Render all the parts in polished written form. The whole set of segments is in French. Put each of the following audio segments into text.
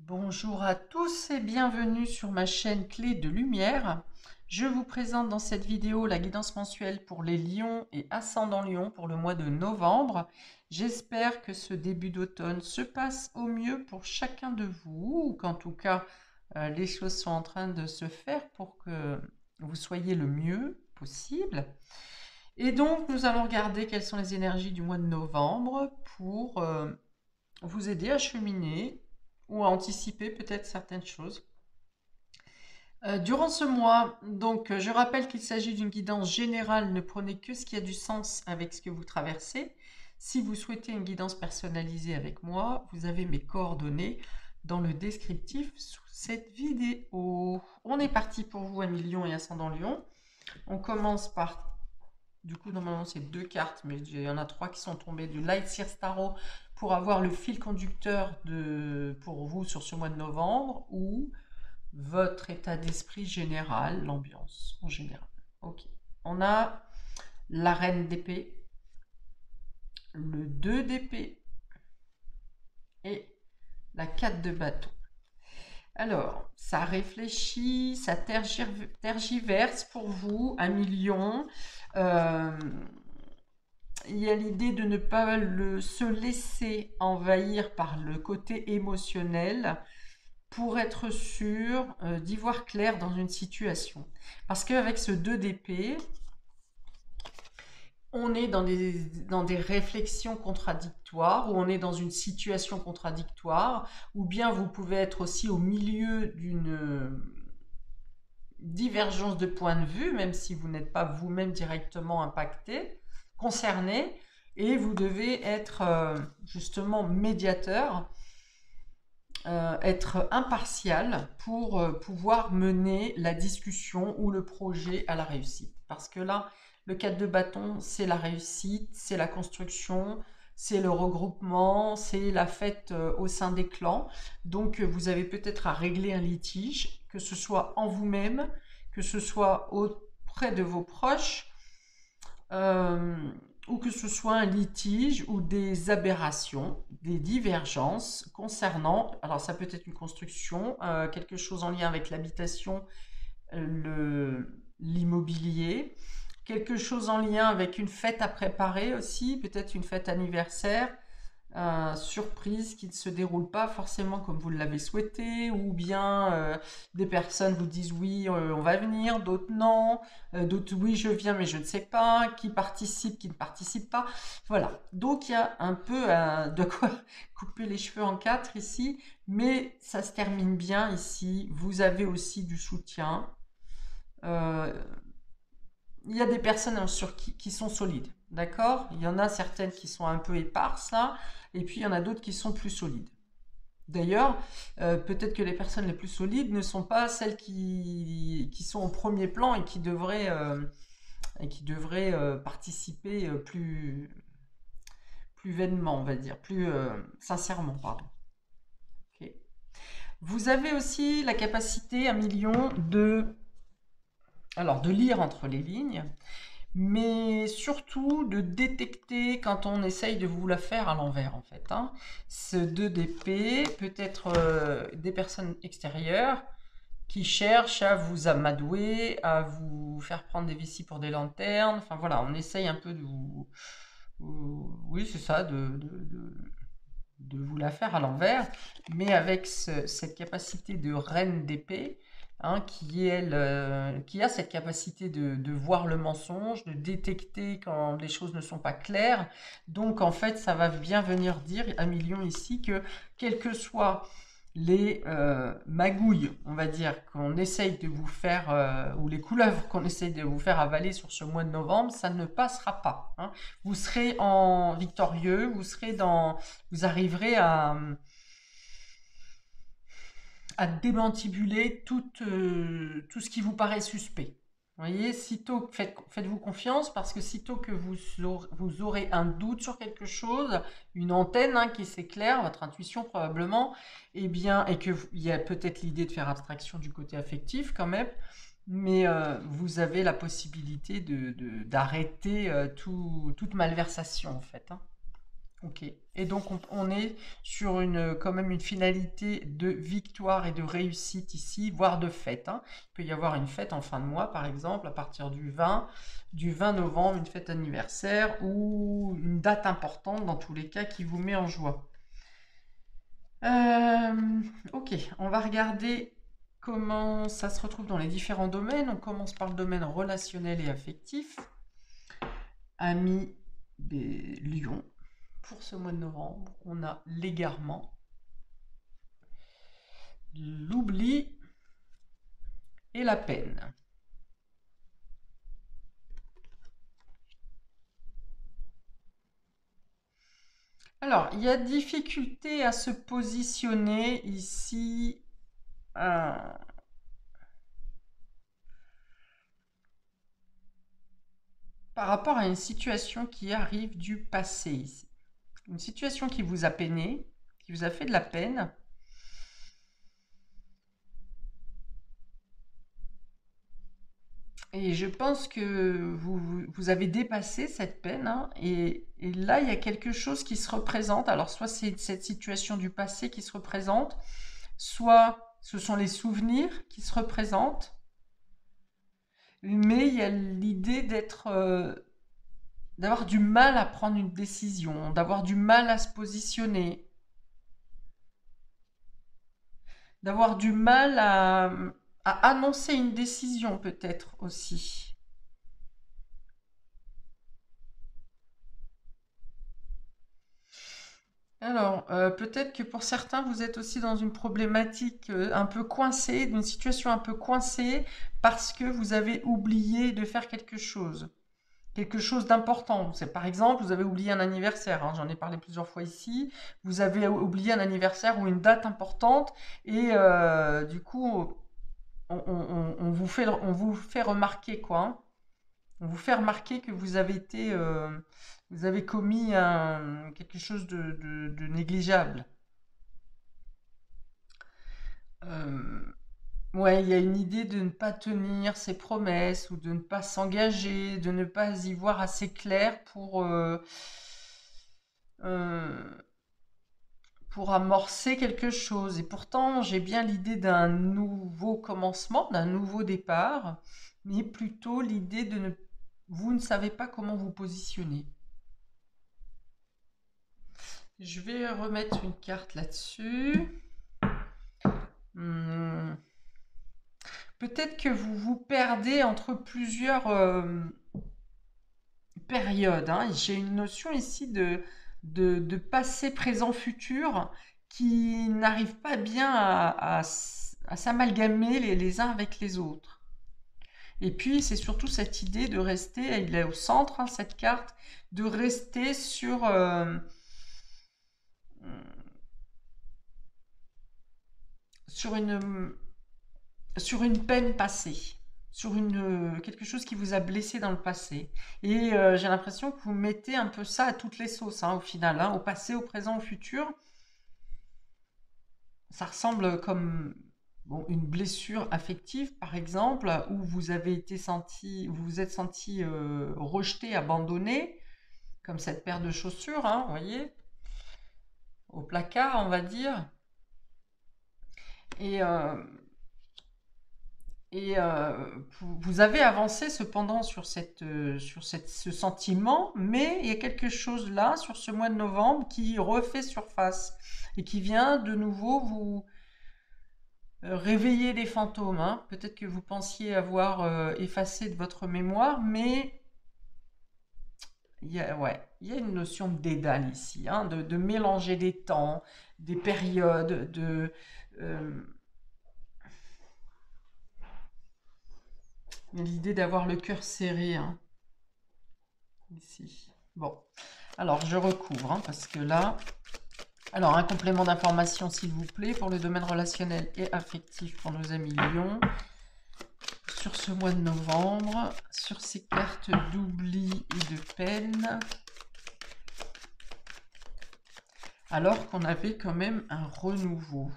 Bonjour à tous et bienvenue sur ma chaîne Clé de Lumière. Je vous présente dans cette vidéo la guidance mensuelle pour les lions et ascendant lion pour le mois de novembre. J'espère que ce début d'automne se passe au mieux pour chacun de vous, ou qu'en tout cas les choses sont en train de se faire pour que vous soyez le mieux possible. Et donc nous allons regarder quelles sont les énergies du mois de novembre pour vous aider à cheminer ou à anticiper peut-être certaines choses. Durant ce mois, donc, je rappelle qu'il s'agit d'une guidance générale, ne prenez que ce qui a du sens avec ce que vous traversez. Si vous souhaitez une guidance personnalisée avec moi, vous avez mes coordonnées dans le descriptif sous cette vidéo. On est parti pour vous, amis lion et ascendant lion. On commence par, du coup, normalement c'est 2 cartes, mais il y en a 3 qui sont tombées du Light Seer Tarot pour avoir le fil conducteur pour vous sur ce mois de novembre, ou votre état d'esprit général, l'ambiance en général. Ok. On a la reine d'épée, le 2 d'épée et la 4 de bâton. Alors, ça réfléchit, ça tergiverse pour vous, un million. Il y a l'idée de ne pas se laisser envahir par le côté émotionnel pour être sûr d'y voir clair dans une situation. Parce qu'avec ce 2 d'épée, on est dans des réflexions contradictoires, ou on est dans une situation contradictoire, ou bien vous pouvez être aussi au milieu d'une divergence de point de vue, même si vous n'êtes pas vous-même directement impacté, concerné, et vous devez être justement médiateur, être impartial pour pouvoir mener la discussion ou le projet à la réussite. Parce que là, le 4 de bâton, c'est la réussite, c'est la construction, c'est le regroupement, c'est la fête au sein des clans. Donc vous avez peut-être à régler un litige, que ce soit en vous-même, que ce soit auprès de vos proches, euh, ou que ce soit un litige ou des aberrations, des divergences concernant, alors ça peut être une construction, quelque chose en lien avec l'habitation, l'immobilier, quelque chose en lien avec une fête à préparer aussi, peut-être une fête anniversaire, surprise qui ne se déroule pas forcément comme vous l'avez souhaité, ou bien des personnes vous disent oui, on va venir, d'autres non, d'autres oui, je viens, mais je ne sais pas, qui participe, qui ne participe pas. Voilà, donc il y a un peu de quoi couper les cheveux en quatre ici, mais ça se termine bien ici. Vous avez aussi du soutien. Euh, il y a des personnes qui sont solides, d'accord? Il y en a certaines qui sont un peu éparses là, et puis il y en a d'autres qui sont plus solides. D'ailleurs, peut-être que les personnes les plus solides ne sont pas celles qui sont au premier plan et qui devraient participer plus vainement, on va dire, plus sincèrement, pardon. Ok. Vous avez aussi la capacité, un million, de lire entre les lignes, mais surtout de détecter quand on essaye de vous la faire à l'envers, en fait, hein. Ce 2 d'épée peut être des personnes extérieures qui cherchent à vous amadouer, à vous faire prendre des vessies pour des lanternes. Enfin voilà, on essaye un peu de oui, c'est ça, de vous la faire à l'envers, mais avec cette capacité de reine d'épée, hein, qui a cette capacité de voir le mensonge, de détecter quand les choses ne sont pas claires. Donc en fait, ça va bien venir dire à Million ici que quelles que soient les magouilles, on va dire, qu'on essaye de vous faire, ou les couleuvres qu'on essaye de vous faire avaler sur ce mois de novembre, ça ne passera pas, hein. Vous serez en victorieux, vous arriverez à démantibuler tout ce qui vous paraît suspect. Vous voyez, faites-vous confiance, parce que sitôt que vous aurez un doute sur quelque chose, une antenne, hein, qui s'éclaire, votre intuition probablement, et bien, et qu'il y a peut-être l'idée de faire abstraction du côté affectif quand même, mais vous avez la possibilité d'arrêter toute malversation en fait, hein. Ok. Et donc on est sur quand même une finalité de victoire et de réussite ici, voire de fête, hein. Il peut y avoir une fête en fin de mois, par exemple, à partir du 20 novembre, une fête anniversaire ou une date importante, dans tous les cas, qui vous met en joie. Ok, on va regarder comment ça se retrouve dans les différents domaines. On commence par le domaine relationnel et affectif. Amis des lions. Pour ce mois de novembre, on a l'égarement, l'oubli et la peine. Alors, il y a difficulté à se positionner ici. Par rapport à une situation qui arrive du passé ici. Une situation qui vous a peiné, qui vous a fait de la peine. Et je pense que vous avez dépassé cette peine, hein, et là, il y a quelque chose qui se représente. Alors, soit c'est cette situation du passé qui se représente, soit ce sont les souvenirs qui se représentent, mais il y a l'idée d'avoir du mal à prendre une décision, d'avoir du mal à se positionner, d'avoir du mal à annoncer une décision peut-être aussi. Alors, peut-être que pour certains, vous êtes aussi dans une problématique un peu coincée, d'une situation un peu coincée, parce que vous avez oublié de faire quelque chose d'important. C'est, par exemple, vous avez oublié un anniversaire, hein, j'en ai parlé plusieurs fois ici, vous avez oublié un anniversaire ou une date importante, et du coup, on vous fait remarquer quoi, hein. On vous fait remarquer que vous avez commis quelque chose de négligeable. Euh, ouais, il y a une idée de ne pas tenir ses promesses ou de ne pas s'engager, de ne pas y voir assez clair euh, pour amorcer quelque chose. Et pourtant, j'ai bien l'idée d'un nouveau commencement, d'un nouveau départ, mais plutôt l'idée vous ne savez pas comment vous positionner. Je vais remettre une carte là-dessus. Hmm. Peut-être que vous vous perdez entre plusieurs périodes, hein. J'ai une notion ici de passé, présent, futur qui n'arrive pas bien à s'amalgamer les uns avec les autres. Et puis, c'est surtout cette idée de rester, il est au centre, hein, cette carte, de rester sur sur une peine passée, sur quelque chose qui vous a blessé dans le passé. Et j'ai l'impression que vous mettez un peu ça à toutes les sauces, hein, au final, hein, au passé, au présent, au futur. Ça ressemble comme bon, une blessure affective, par exemple, où vous vous êtes senti rejeté, abandonné, comme cette paire de chaussures, hein, vous voyez, au placard, on va dire. Et, euh, vous avez avancé cependant ce sentiment, mais il y a quelque chose là, sur ce mois de novembre, qui refait surface et qui vient de nouveau vous réveiller des fantômes, hein. Peut-être que vous pensiez avoir effacé de votre mémoire, mais ouais, il y a une notion de dédale ici, hein, de mélanger des temps, des périodes, euh, l'idée d'avoir le cœur serré, hein, ici. Bon, alors je recouvre, hein, parce que là... Alors, un complément d'information, s'il vous plaît, pour le domaine relationnel et affectif pour nos amis Lions. Sur ce mois de novembre, sur ces cartes d'oubli et de peine, alors qu'on avait quand même un renouveau.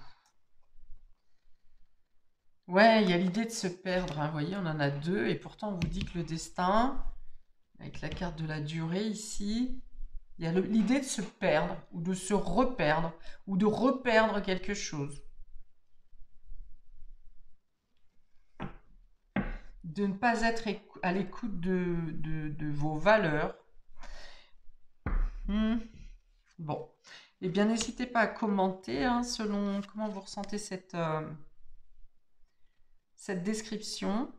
Ouais, il y a l'idée de se perdre, hein, vous voyez, on en a deux, et pourtant on vous dit que le destin, avec la carte de la durée ici, Il y a l'idée de se perdre, ou de se reperdre, ou de reperdre quelque chose. De ne pas être à l'écoute de vos valeurs. Bon. Eh bien, n'hésitez pas à commenter selon comment vous ressentez cette description.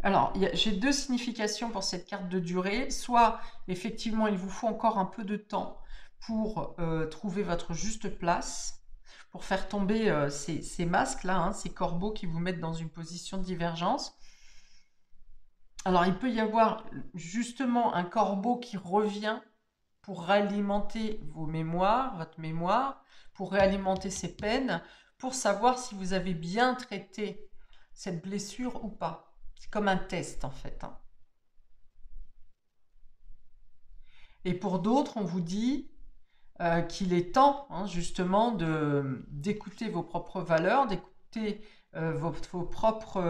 Alors, j'ai deux significations pour cette carte de durée. Soit, effectivement, il vous faut encore un peu de temps pour trouver votre juste place, pour faire tomber ces masques-là, ces corbeaux qui vous mettent dans une position de divergence. Alors, il peut y avoir justement un corbeau qui revient pour réalimenter vos mémoires, votre mémoire, pour réalimenter ces peines, pour savoir si vous avez bien traité cette blessure ou pas. C'est comme un test en fait. Et pour d'autres, on vous dit qu'il est temps justement d'écouter vos propres valeurs, d'écouter vos propres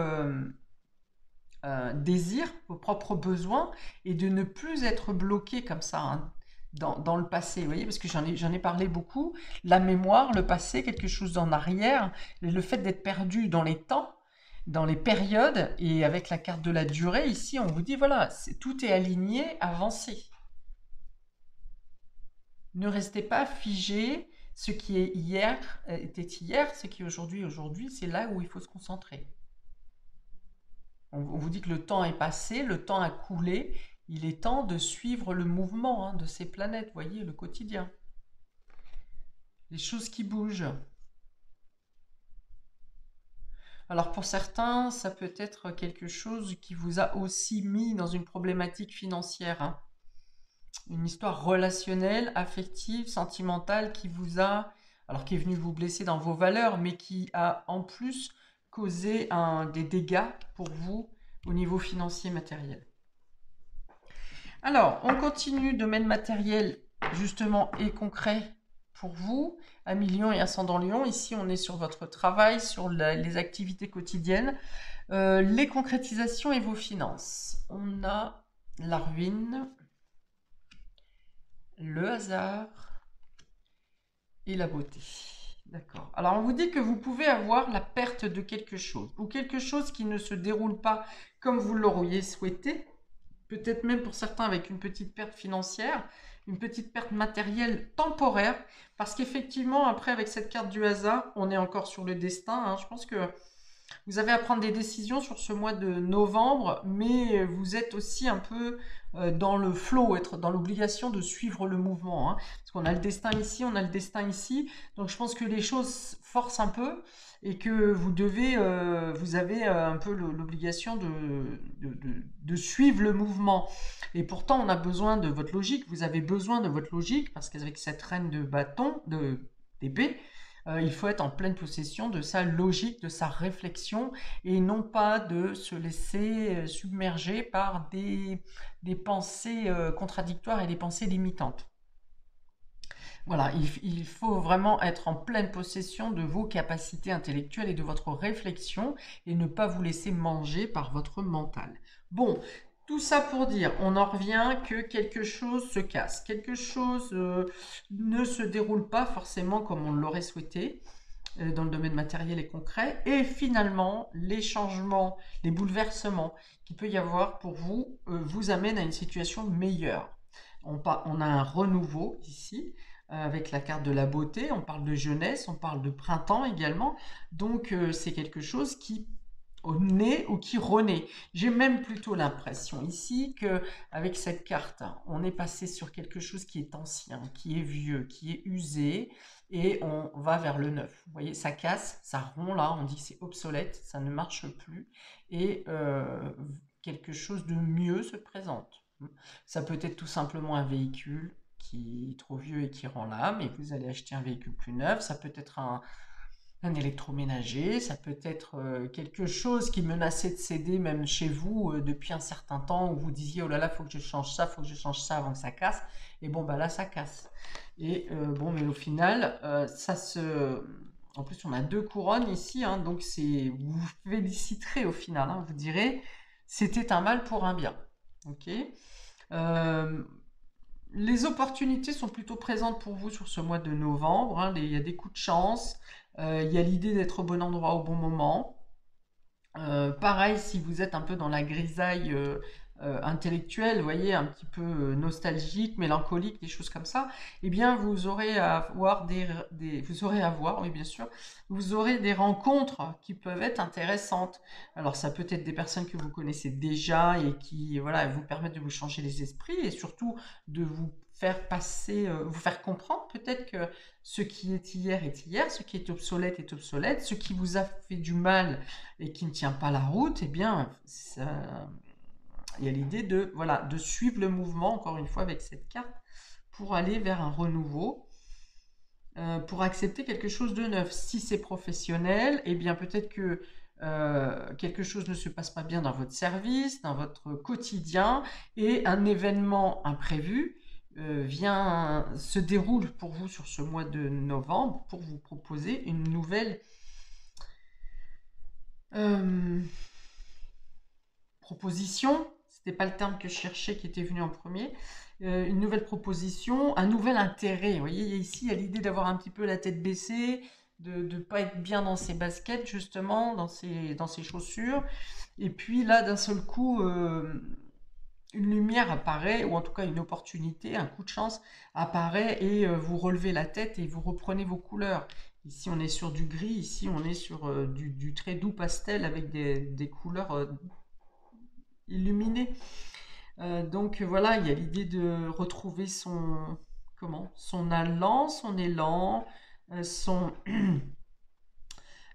désirs, vos propres besoins, et de ne plus être bloqué comme ça dans le passé. Vous voyez, parce que j'en ai parlé beaucoup. La mémoire, le passé, quelque chose en arrière, le fait d'être perdu dans les temps, dans les périodes, et avec la carte de la durée, ici, on vous dit, voilà, tout est aligné, avancez. Ne restez pas figé. Ce qui est hier était hier, ce qui est aujourd'hui, c'est là où il faut se concentrer. On vous dit que le temps est passé, le temps a coulé, il est temps de suivre le mouvement de ces planètes, vous voyez, le quotidien. Les choses qui bougent. Alors pour certains, ça peut être quelque chose qui vous a aussi mis dans une problématique financière. Une histoire relationnelle, affective, sentimentale qui vous a, alors qui est venue vous blesser dans vos valeurs, mais qui a en plus causé des dégâts pour vous au niveau financier matériel. Alors, on continue, domaine matériel justement et concret pour vous, Amis Lion et Ascendant Lion. Ici, on est sur votre travail, sur les activités quotidiennes, les concrétisations et vos finances. On a la ruine, le hasard et la beauté. D'accord. Alors, on vous dit que vous pouvez avoir la perte de quelque chose, ou quelque chose qui ne se déroule pas comme vous l'auriez souhaité, peut-être même pour certains avec une petite perte financière, une petite perte matérielle temporaire, parce qu'effectivement, après, avec cette carte du hasard, on est encore sur le destin. Je pense que vous avez à prendre des décisions sur ce mois de novembre, mais vous êtes aussi un peu dans le flow, être dans l'obligation de suivre le mouvement. Parce qu'on a le destin ici, on a le destin ici. Donc je pense que les choses forcent un peu et que vous avez un peu l'obligation de suivre le mouvement. Et pourtant, on a besoin de votre logique. Vous avez besoin de votre logique parce qu'avec cette reine de bâton, d'épée, il faut être en pleine possession de sa logique, de sa réflexion, et non pas de se laisser submerger par des pensées contradictoires et des pensées limitantes. Voilà, il faut vraiment être en pleine possession de vos capacités intellectuelles et de votre réflexion, et ne pas vous laisser manger par votre mental. Bon, tout ça pour dire, on en revient que quelque chose se casse, quelque chose ne se déroule pas forcément comme on l'aurait souhaité dans le domaine matériel et concret, et finalement les changements, les bouleversements qu'il peut y avoir pour vous vous amènent à une situation meilleure. On a un renouveau ici, avec la carte de la beauté, on parle de jeunesse, on parle de printemps également, donc c'est quelque chose qui naît ou qui renaît. J'ai même plutôt l'impression ici que avec cette carte, on est passé sur quelque chose qui est ancien, qui est vieux, qui est usé, et on va vers le neuf. Vous voyez, ça casse, ça rompt là, on dit que c'est obsolète, ça ne marche plus, et quelque chose de mieux se présente. Ça peut être tout simplement un véhicule qui est trop vieux et qui rend l'âme, et vous allez acheter un véhicule plus neuf. Ça peut être un électroménager, ça peut être quelque chose qui menaçait de céder même chez vous depuis un certain temps, où vous disiez oh là là, faut que je change ça, faut que je change ça avant que ça casse, et bon bah là ça casse. Et bon, mais au final en plus on a deux couronnes ici, donc vous vous féliciterez au final, vous direz c'était un mal pour un bien. Ok. Les opportunités sont plutôt présentes pour vous sur ce mois de novembre, hein. Il y a des coups de chance, il y a l'idée d'être au bon endroit au bon moment. Pareil, si vous êtes un peu dans la grisaille intellectuelle, vous voyez, un petit peu nostalgique, mélancolique, des choses comme ça, eh bien, vous aurez à avoir oui, bien sûr, vous aurez des rencontres qui peuvent être intéressantes. Alors, ça peut être des personnes que vous connaissez déjà et qui, voilà, vous permettent de vous changer les esprits et surtout de vous faire passer, vous faire comprendre peut-être que ce qui est hier, ce qui est obsolète, ce qui vous a fait du mal et qui ne tient pas la route, eh bien, il y a l'idée de, voilà, de suivre le mouvement, encore une fois, avec cette carte, pour aller vers un renouveau, pour accepter quelque chose de neuf. Si c'est professionnel, eh bien, peut-être que quelque chose ne se passe pas bien dans votre service, dans votre quotidien, et un événement imprévu se déroule pour vous sur ce mois de novembre pour vous proposer une nouvelle proposition, c'était pas le terme que je cherchais qui était venu en premier, une nouvelle proposition, un nouvel intérêt. Vous voyez, ici, il y a l'idée d'avoir un petit peu la tête baissée, de ne pas être bien dans ses baskets, justement, dans ses chaussures. Et puis là, d'un seul coup, une lumière apparaît, ou en tout cas une opportunité, un coup de chance apparaît, et vous relevez la tête et vous reprenez vos couleurs. Ici, on est sur du gris, ici, on est sur du très doux pastel avec des couleurs illuminées. Donc voilà, il y a l'idée de retrouver son allant, son élan, son...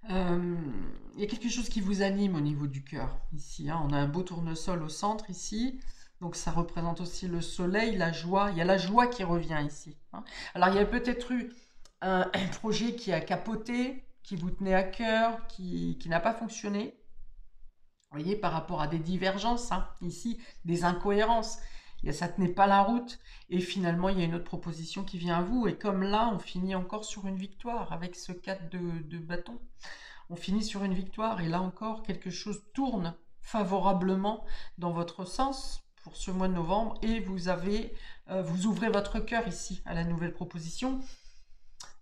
il y a quelque chose qui vous anime au niveau du cœur, ici, hein. On a un beau tournesol au centre, ici. Donc ça représente aussi le soleil, la joie. Il y a la joie qui revient ici, hein. Alors il y a peut-être eu un projet qui a capoté, qui vous tenait à cœur, qui n'a pas fonctionné. Vous voyez, par rapport à des divergences, hein, ici, des incohérences. Ça ne tenait pas la route. Et finalement, il y a une autre proposition qui vient à vous. Et comme là, on finit encore sur une victoire avec ce 4 de bâton. On finit sur une victoire. Et là encore, quelque chose tourne favorablement dans votre sens pour ce mois de novembre. Et vous ouvrez votre cœur ici à la nouvelle proposition.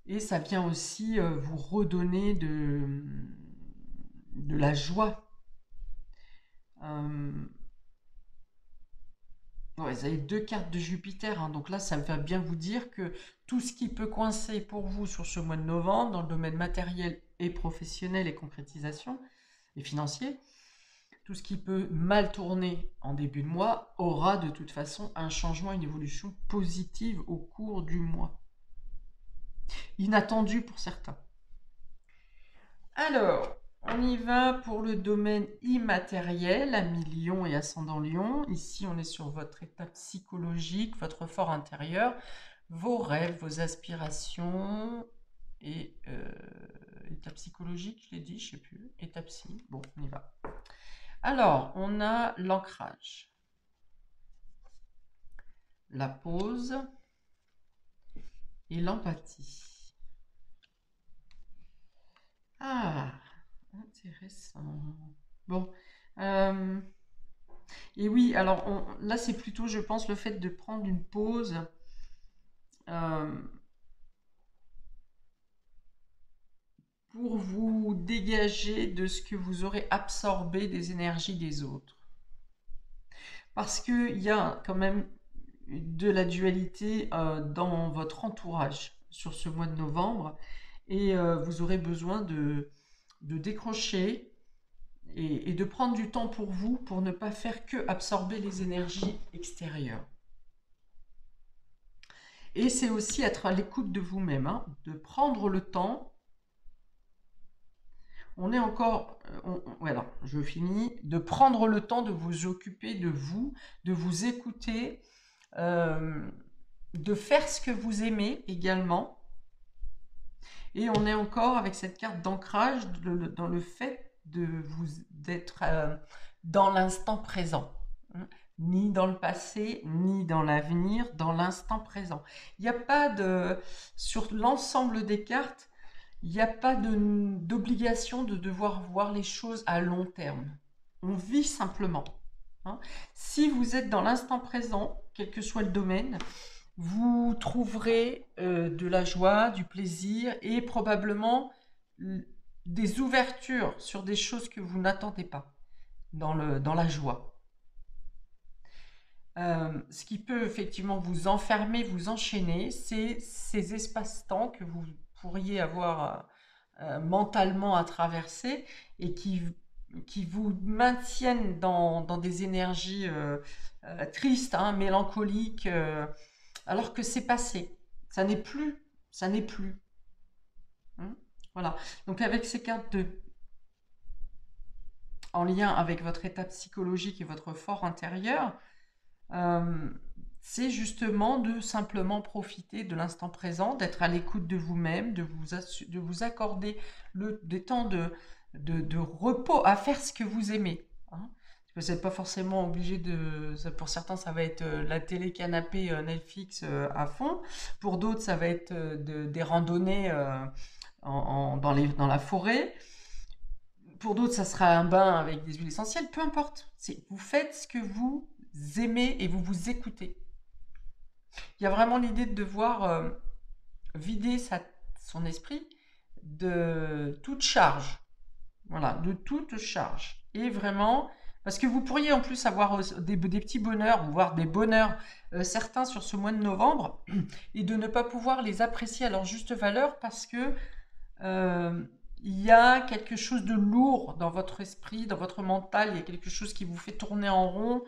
Et ça vient aussi vous redonner de la joie. Ouais, vous avez 2 cartes de Jupiter, hein, donc là, ça va bien vous dire que tout ce qui peut coincer pour vous sur ce mois de novembre, dans le domaine matériel et professionnel et concrétisation et financier, tout ce qui peut mal tourner en début de mois aura de toute façon un changement, une évolution positive au cours du mois. Inattendu pour certains. Alors, on y va pour le domaine immatériel, ami Lion et ascendant Lion. Ici, on est sur votre état psychologique, votre fort intérieur, vos rêves, vos aspirations et état psychologique, je l'ai dit, je ne sais plus, état psy. Bon, on y va. Alors, on a l'ancrage, la pause et l'empathie. Ah, intéressant. Bon. Et oui, alors là, c'est plutôt, je pense, le fait de prendre une pause pour vous dégager de ce que vous aurez absorbé des énergies des autres. Parce qu'il y a quand même de la dualité dans votre entourage sur ce mois de novembre, et vous aurez besoin de décrocher et de prendre du temps pour vous, pour ne pas faire que absorber les énergies extérieures. Et c'est aussi être à l'écoute de vous-même, hein, de prendre le temps. On est encore, voilà, je finis, de prendre le temps de vous occuper de vous, de vous écouter, de faire ce que vous aimez également. Et on est encore avec cette carte d'ancrage dans le fait d'être dans l'instant présent. Ni dans le passé, ni dans l'avenir, dans l'instant présent. Il n'y a pas sur l'ensemble des cartes, il n'y a pas d'obligation de devoir voir les choses à long terme. On vit simplement. hein. Si vous êtes dans l'instant présent, quel que soit le domaine, vous trouverez de la joie, du plaisir et probablement des ouvertures sur des choses que vous n'attendez pas dans la joie. Ce qui peut effectivement vous enfermer, vous enchaîner, c'est ces espaces-temps que vous pourriez avoir mentalement à traverser et qui vous maintiennent dans des énergies tristes, hein, mélancoliques, alors que c'est passé. Ça n'est plus. Ça n'est plus. Hein. Voilà. Donc avec ces cartes en lien avec votre état psychologique et votre fort intérieur, euh, c'est justement de simplement profiter de l'instant présent, d'être à l'écoute de vous-même, de vous accorder des temps de repos à faire ce que vous aimez. Hein. Vous n'êtes pas forcément obligé pour certains, ça va être la télé canapé Netflix à fond. Pour d'autres, ça va être des randonnées dans la forêt. Pour d'autres, ça sera un bain avec des huiles essentielles. Peu importe. Vous faites ce que vous aimez et vous vous écoutez. Il y a vraiment l'idée de devoir vider son esprit de toute charge. Voilà, de toute charge. Et vraiment, parce que vous pourriez en plus avoir des petits bonheurs, ou voir des bonheurs certains sur ce mois de novembre, et de ne pas pouvoir les apprécier à leur juste valeur parce que il y a quelque chose de lourd dans votre esprit, dans votre mental, il y a quelque chose qui vous fait tourner en rond,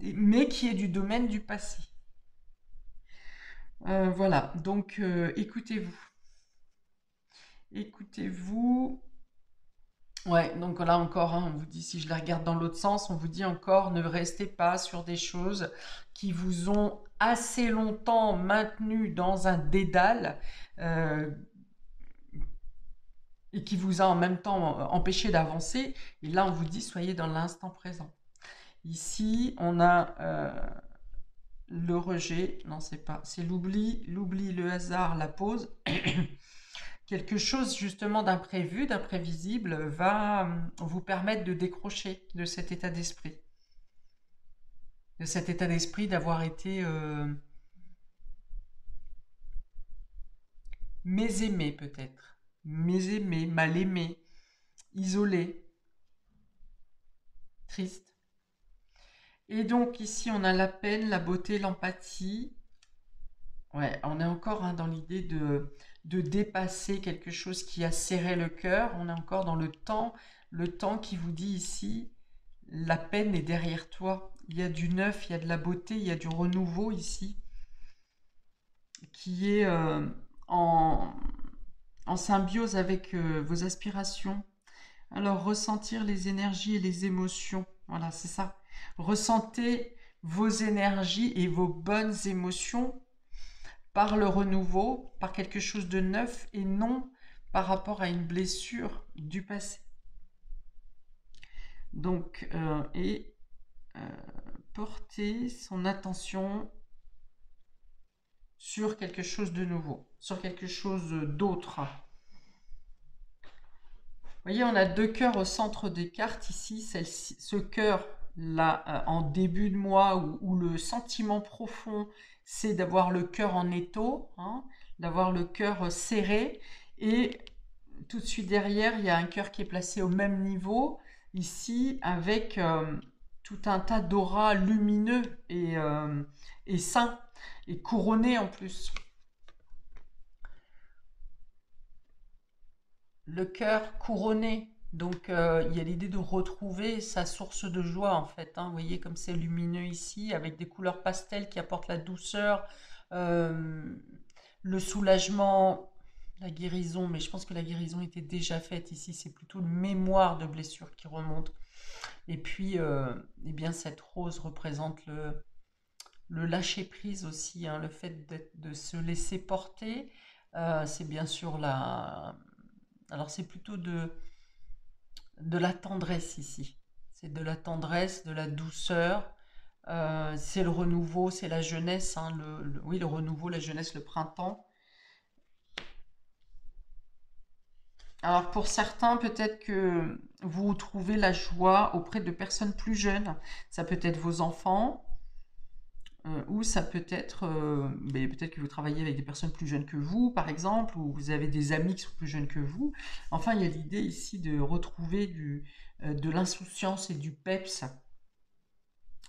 mais qui est du domaine du passé. Voilà, donc écoutez-vous. Écoutez-vous. Ouais, donc là encore, hein, on vous dit, si je la regarde dans l'autre sens, on vous dit encore, ne restez pas sur des choses qui vous ont assez longtemps maintenu dans un dédale et qui vous a en même temps empêché d'avancer. Et là, on vous dit, soyez dans l'instant présent. Ici, on a le rejet, non, c'est l'oubli, le hasard, la pause. Quelque chose justement d'imprévu, d'imprévisible va vous permettre de décrocher de cet état d'esprit. De cet état d'esprit d'avoir été mésaimé peut-être. Mésaimé, mal aimé, isolé, triste. Et donc ici on a la peine, la beauté, l'empathie. Ouais, on est encore hein, dans l'idée de dépasser quelque chose qui a serré le cœur. On est encore dans le temps qui vous dit ici, la peine est derrière toi. Il y a du neuf, il y a de la beauté, il y a du renouveau ici, qui est en symbiose avec vos aspirations. Alors, ressentir les énergies et les émotions. Voilà, c'est ça. Ressentez vos énergies et vos bonnes émotions par le renouveau, par quelque chose de neuf et non par rapport à une blessure du passé. Donc, porter son attention sur quelque chose de nouveau, sur quelque chose d'autre. Vous voyez, on a deux cœurs au centre des cartes ici. Ce cœur là, en début de mois, où le sentiment profond, c'est d'avoir le cœur en étau, hein, d'avoir le cœur serré. Et tout de suite derrière, il y a un cœur qui est placé au même niveau, ici, avec tout un tas d'auras lumineux et sains, et couronnés en plus. Le cœur couronné. Donc il y a l'idée de retrouver sa source de joie en fait. Hein. Vous voyez comme c'est lumineux ici, avec des couleurs pastel qui apportent la douceur, le soulagement, la guérison. Mais je pense que la guérison était déjà faite ici. C'est plutôt une mémoire de blessure qui remonte. Et puis, eh bien, cette rose représente le lâcher prise aussi, hein, le fait de se laisser porter. C'est bien sûr alors c'est plutôt de la tendresse ici. C'est de la tendresse, de la douceur. C'est le renouveau, c'est la jeunesse. Hein, oui, le renouveau, la jeunesse, le printemps. Alors pour certains, peut-être que vous trouvez la joie auprès de personnes plus jeunes. Ça peut être vos enfants, ou ça peut être, mais peut-être que vous travaillez avec des personnes plus jeunes que vous, par exemple, ou vous avez des amis qui sont plus jeunes que vous. Enfin, il y a l'idée ici de retrouver de l'insouciance et du peps.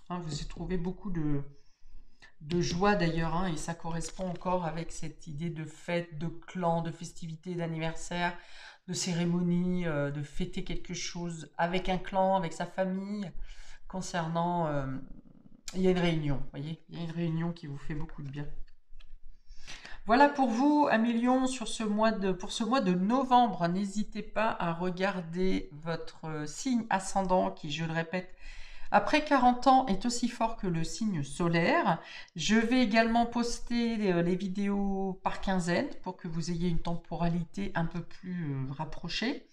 Hein, vous y trouvez beaucoup de joie d'ailleurs, hein, et ça correspond encore avec cette idée de fête, de clan, de festivité, d'anniversaire, de cérémonie, de fêter quelque chose avec un clan, avec sa famille, concernant... il y a une réunion, vous voyez, il y a une réunion qui vous fait beaucoup de bien. Voilà pour vous, un million pour ce mois de novembre. N'hésitez pas à regarder votre signe ascendant qui, je le répète, après 40 ans est aussi fort que le signe solaire. Je vais également poster les vidéos par quinzaine pour que vous ayez une temporalité un peu plus rapprochée.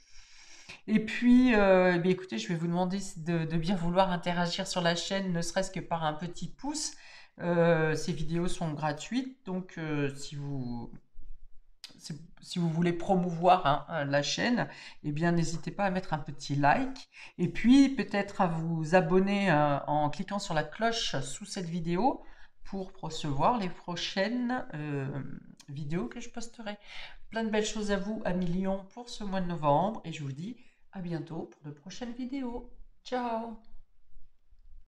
Et puis, écoutez, je vais vous demander de bien vouloir interagir sur la chaîne, ne serait-ce que par un petit pouce. Ces vidéos sont gratuites, donc si vous voulez promouvoir, hein, la chaîne, eh bien n'hésitez pas à mettre un petit like et puis peut-être à vous abonner en cliquant sur la cloche sous cette vidéo pour recevoir les prochaines vidéos que je posterai. Plein de belles choses à vous, à millions pour ce mois de novembre, et je vous dis à bientôt pour de prochaines vidéos. Ciao!